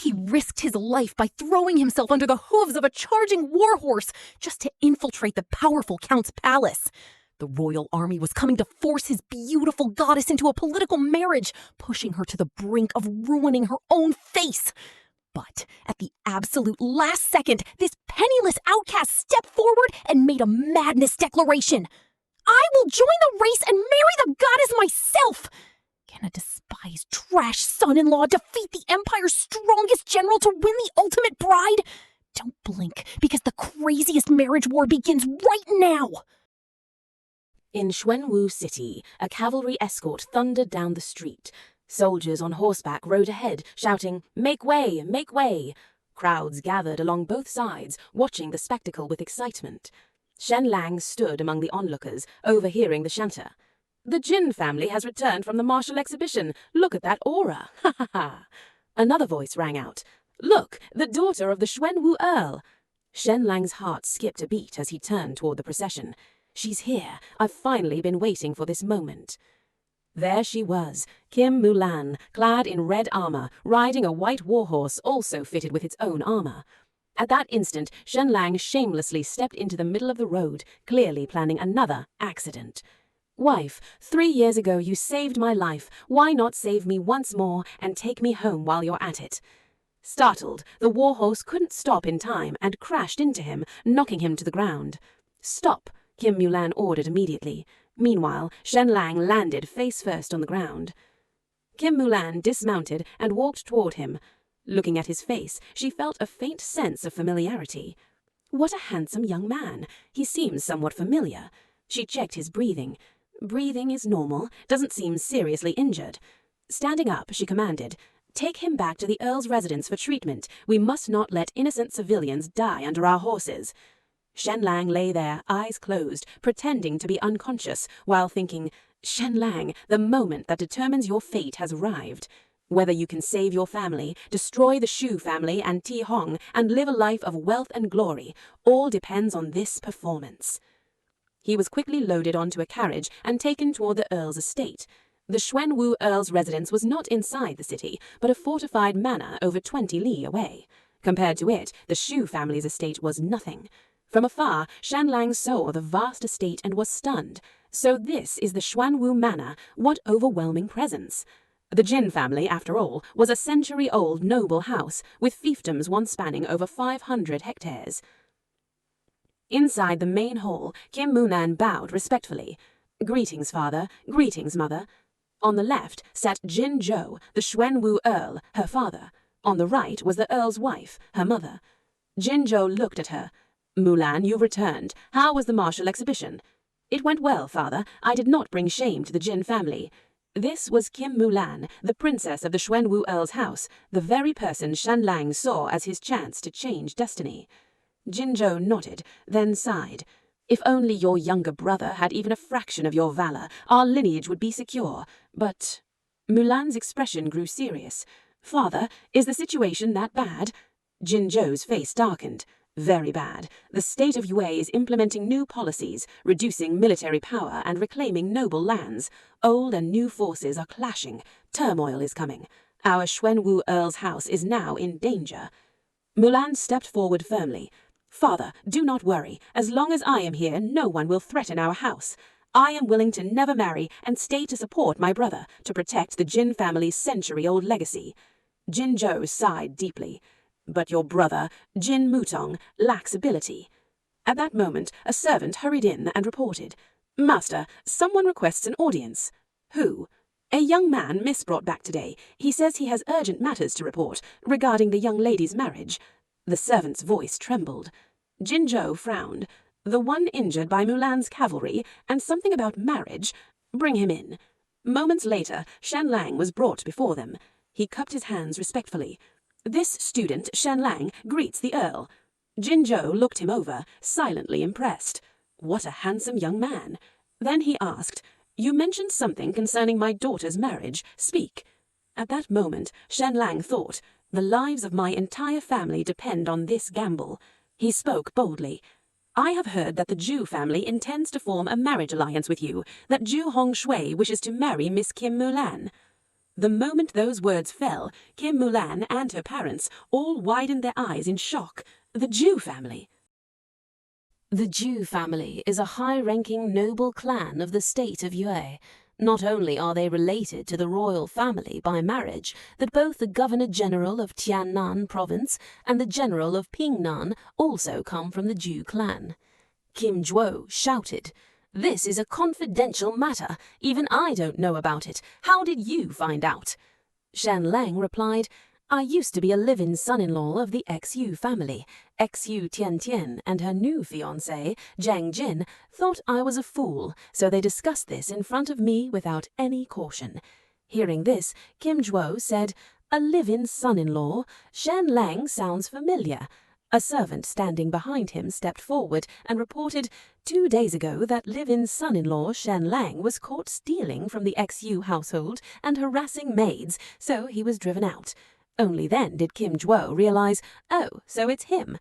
He risked his life by throwing himself under the hooves of a charging warhorse just to infiltrate the powerful Count's palace. The royal army was coming to force his beautiful goddess into a political marriage, pushing her to the brink of ruining her own face. But at the absolute last second, this penniless outcast stepped forward and made a madness declaration. I will join the race and marry the goddess myself! Can a despised trash son-in-law defeat the Empire's strongest general to win the ultimate bride? Don't blink, because the craziest marriage war begins right now! In Xuanwu City, a cavalry escort thundered down the street. Soldiers on horseback rode ahead, shouting, "Make way! Make way!" Crowds gathered along both sides, watching the spectacle with excitement. Shen Lang stood among the onlookers, overhearing the chanter. "The Jin family has returned from the martial exhibition. Look at that aura! Ha ha ha!" Another voice rang out. "Look, the daughter of the Xuanwu Earl!" Shen Lang's heart skipped a beat as he turned toward the procession. "She's here. I've finally been waiting for this moment." There she was, Kim Mulan, clad in red armor, riding a white warhorse also fitted with its own armor. At that instant, Shen Lang shamelessly stepped into the middle of the road, clearly planning another accident. "Wife, 3 years ago you saved my life. Why not save me once more and take me home while you're at it?" Startled, the warhorse couldn't stop in time and crashed into him, knocking him to the ground. "Stop!" Kim Mulan ordered immediately. Meanwhile, Shen Lang landed face first on the ground. Kim Mulan dismounted and walked toward him. Looking at his face, she felt a faint sense of familiarity. What a handsome young man. He seems somewhat familiar. She checked his breathing. Breathing is normal, doesn't seem seriously injured. Standing up, she commanded, "Take him back to the Earl's residence for treatment. We must not let innocent civilians die under our horses." Shen Lang lay there, eyes closed, pretending to be unconscious, while thinking, "Shen Lang, the moment that determines your fate has arrived. Whether you can save your family, destroy the Shu family and Ti Hong, and live a life of wealth and glory, all depends on this performance." He was quickly loaded onto a carriage and taken toward the Earl's estate. The Xuanwu Earl's residence was not inside the city, but a fortified manor over 20 li away. Compared to it, the Shu family's estate was nothing. From afar, Shen Lang saw the vast estate and was stunned. So this is the Xuanwu Manor. What overwhelming presence! The Jin family, after all, was a century-old noble house, with fiefdoms once spanning over 500 hectares. Inside the main hall, Kim Mulan bowed respectfully. "Greetings, father. Greetings, mother." On the left sat Jin Zhou, the Xuanwu Earl, her father. On the right was the Earl's wife, her mother. Jin Zhou looked at her. "Mulan, you returned. How was the martial exhibition?" "It went well, father. I did not bring shame to the Jin family." This was Kim Mulan, the princess of the Xuanwu Earl's house, the very person Shen Lang saw as his chance to change destiny. Jin Zhou nodded, then sighed. "If only your younger brother had even a fraction of your valor, our lineage would be secure. But—" Mulan's expression grew serious. "Father, is the situation that bad?" Jin Zhou's face darkened. "Very bad. The state of Yue is implementing new policies, reducing military power and reclaiming noble lands. Old and new forces are clashing. Turmoil is coming. Our Xuanwu Earl's house is now in danger." Mulan stepped forward firmly. "Father, do not worry. As long as I am here, no one will threaten our house. I am willing to never marry and stay to support my brother, to protect the Jin family's century-old legacy." Jin Zhou sighed deeply. "But your brother, Jin Mutong, lacks ability." At that moment, a servant hurried in and reported, "Master, someone requests an audience." "Who?" "A young man Miss brought back today. He says he has urgent matters to report regarding the young lady's marriage." The servant's voice trembled. Jin Zhou frowned. "The one injured by Mulan's cavalry, and something about marriage. Bring him in." Moments later, Shen Lang was brought before them. He cupped his hands respectfully. "This student, Shen Lang, greets the Earl." Jin Zhou looked him over, silently impressed. What a handsome young man. Then he asked, "You mentioned something concerning my daughter's marriage. Speak." At that moment, Shen Lang thought, "The lives of my entire family depend on this gamble." He spoke boldly. "I have heard that the Zhu family intends to form a marriage alliance with you, that Zhu Hongshui wishes to marry Miss Kim Mulan." The moment those words fell, Kim Mulan and her parents all widened their eyes in shock. The Ju family. The Ju family is a high-ranking noble clan of the state of Yue. Not only are they related to the royal family by marriage, that both the Governor-General of Tiannan Province and the General of Pingnan also come from the Ju clan. Kim Juo shouted, "This is a confidential matter. Even I don't know about it. How did you find out?" Shen Lang replied, "I used to be a live-in son-in-law of the XU family. XU Tian and her new fiancé, Jiang Jin, thought I was a fool, so they discussed this in front of me without any caution." Hearing this, Kim Juo said, "A live-in son-in-law? Shen Lang sounds familiar." A servant standing behind him stepped forward and reported 2 days ago that live-in son-in-law Shen Lang was caught stealing from the XU household and harassing maids, so he was driven out. Only then did Kim Juo realize, oh, so it's him.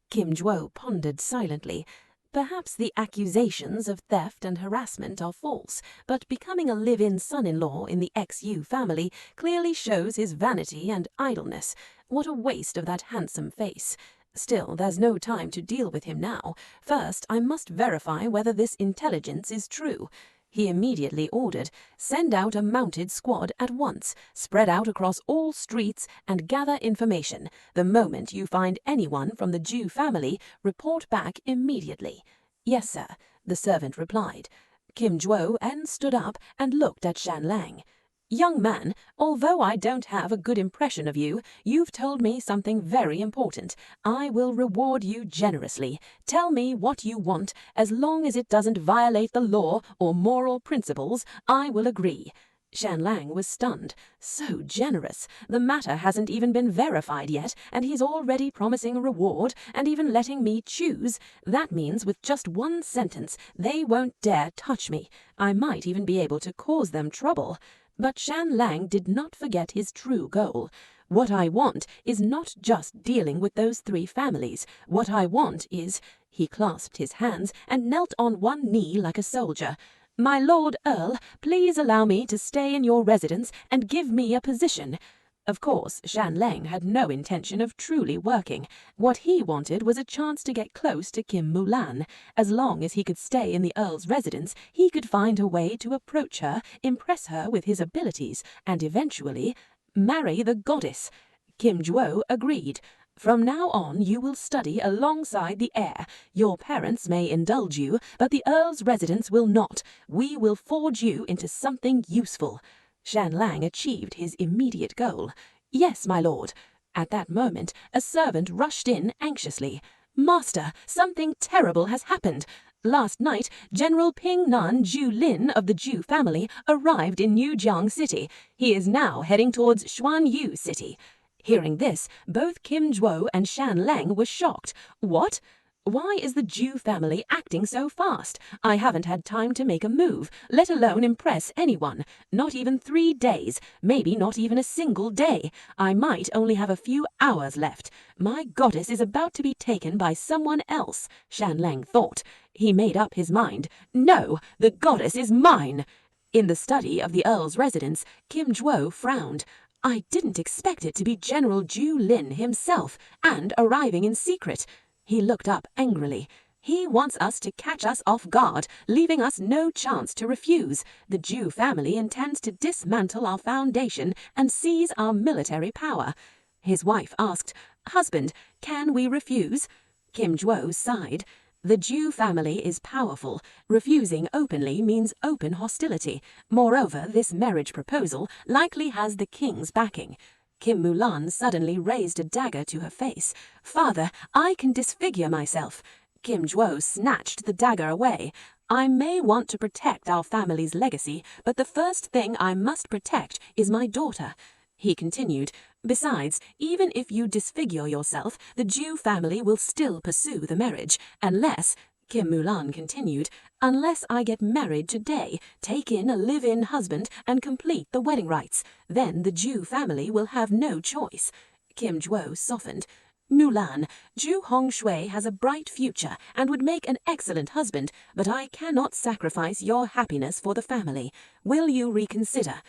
Kim Juo pondered silently. Perhaps the accusations of theft and harassment are false, but becoming a live-in son-in-law in the XU family clearly shows his vanity and idleness. What a waste of that handsome face. Still, there's no time to deal with him now. First, I must verify whether this intelligence is true. He immediately ordered, "Send out a mounted squad at once, spread out across all streets and gather information. The moment you find anyone from the Ju family, report back immediately." "Yes, sir," the servant replied. Kim Juo then stood up and looked at Shen Lang. "Young man, although I don't have a good impression of you, you've told me something very important. I will reward you generously. Tell me what you want. As long as it doesn't violate the law or moral principles, I will agree." Shen Lang was stunned. So generous. The matter hasn't even been verified yet, and he's already promising a reward and even letting me choose. That means with just one sentence, they won't dare touch me. I might even be able to cause them trouble. But Shen Lang did not forget his true goal. What I want is not just dealing with those 3 families. What I want is... He clasped his hands and knelt on one knee like a soldier. "My Lord Earl, please allow me to stay in your residence and give me a position." Of course, Shen Lang had no intention of truly working. What he wanted was a chance to get close to Kim Mulan. As long as he could stay in the Earl's residence, he could find a way to approach her, impress her with his abilities, and eventually marry the goddess. Kim Juo agreed. "From now on, you will study alongside the heir. Your parents may indulge you, but the Earl's residence will not. We will forge you into something useful." Shen Lang achieved his immediate goal. "Yes, my lord." At that moment, a servant rushed in anxiously. "Master, something terrible has happened. Last night, General Pingnan Ju Lin of the Ju family arrived in Newjiang City. He is now heading towards Xuanyu City." Hearing this, both Kim Juo and Shen Lang were shocked. "What? Why is the Ju family acting so fast? I haven't had time to make a move, let alone impress anyone. Not even 3 days, maybe not even a single day. I might only have a few hours left. My goddess is about to be taken by someone else," Shen Lang thought. He made up his mind. "No, the goddess is mine." In the study of the Earl's residence, Kim Juo frowned. "I didn't expect it to be General Ju Lin himself, and arriving in secret." He looked up angrily. "He wants us to catch us off guard, leaving us no chance to refuse. The Ju family intends to dismantle our foundation and seize our military power." His wife asked, "Husband, can we refuse?" Kim Juo sighed. The Ju family is powerful. Refusing openly means open hostility. Moreover, this marriage proposal likely has the king's backing. Kim Mulan suddenly raised a dagger to her face. "Father, I can disfigure myself." Kim Juo snatched the dagger away. "I may want to protect our family's legacy, but the first thing I must protect is my daughter." He continued, "Besides, even if you disfigure yourself, the Ju family will still pursue the marriage, unless," Kim Mulan continued, "unless I get married today, take in a live-in husband, and complete the wedding rites. Then the Ju family will have no choice." Kim Juo softened. "Mulan, Ju Hongshui has a bright future and would make an excellent husband, but I cannot sacrifice your happiness for the family. Will you reconsider?"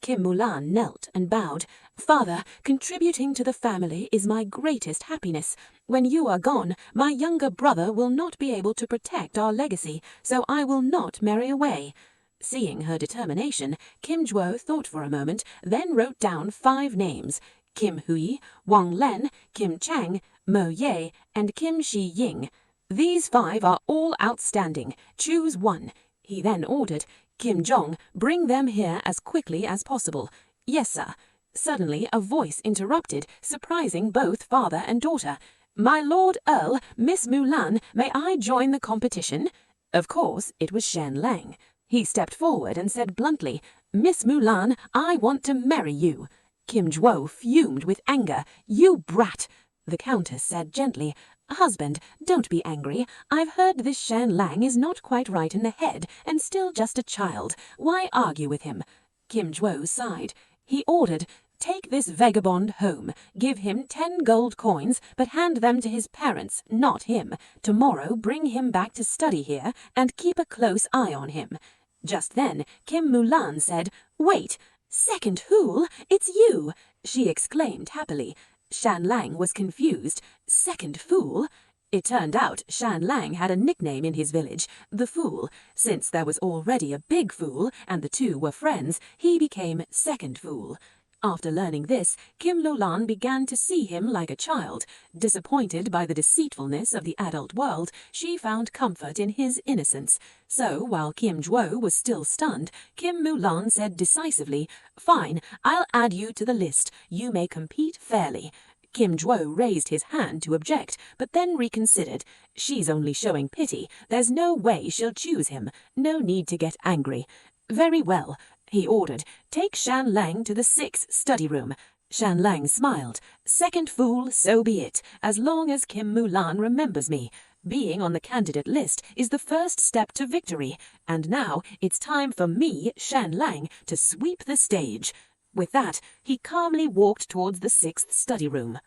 Kim Mulan knelt and bowed. "Father, contributing to the family is my greatest happiness. When you are gone, my younger brother will not be able to protect our legacy, so I will not marry away." Seeing her determination, Kim Juo thought for a moment, then wrote down 5 names: Kim Hui, Wang Len, Kim Chang, Mo Ye, and Kim Shi Ying. "These 5 are all outstanding. Choose one." He then ordered, "Kim Jong, bring them here as quickly as possible." "Yes, sir." Suddenly a voice interrupted, surprising both father and daughter. "My Lord Earl, Miss Mulan, may I join the competition?" Of course, it was Shen Lang. He stepped forward and said bluntly, "Miss Mulan, I want to marry you." Kim Juo fumed with anger. "You brat!" The Countess said gently, "Husband, don't be angry. I've heard this Shen Lang is not quite right in the head and still just a child. Why argue with him?" Kim Juo sighed. He ordered, "Take this vagabond home. Give him 10 gold coins, but hand them to his parents, not him. Tomorrow bring him back to study here and keep a close eye on him." Just then, Kim Mulan said, "Wait, second fool, it's you!" She exclaimed happily. Shen Lang was confused. Second fool? It turned out Shen Lang had a nickname in his village, the Fool. Since there was already a big fool and the two were friends, he became Second Fool. After learning this, Kim Mulan began to see him like a child. Disappointed by the deceitfulness of the adult world, she found comfort in his innocence. So, while Kim Juo was still stunned, Kim Mulan said decisively, "Fine, I'll add you to the list. You may compete fairly." Kim Juo raised his hand to object, but then reconsidered. "She's only showing pity. There's no way she'll choose him. No need to get angry." "Very well," he ordered, "take Shen Lang to the 6th study room." Shen Lang smiled. "Second fool, so be it, as long as Kim Mulan remembers me. Being on the candidate list is the first step to victory, and now it's time for me, Shen Lang, to sweep the stage." With that, he calmly walked towards the 6th study room.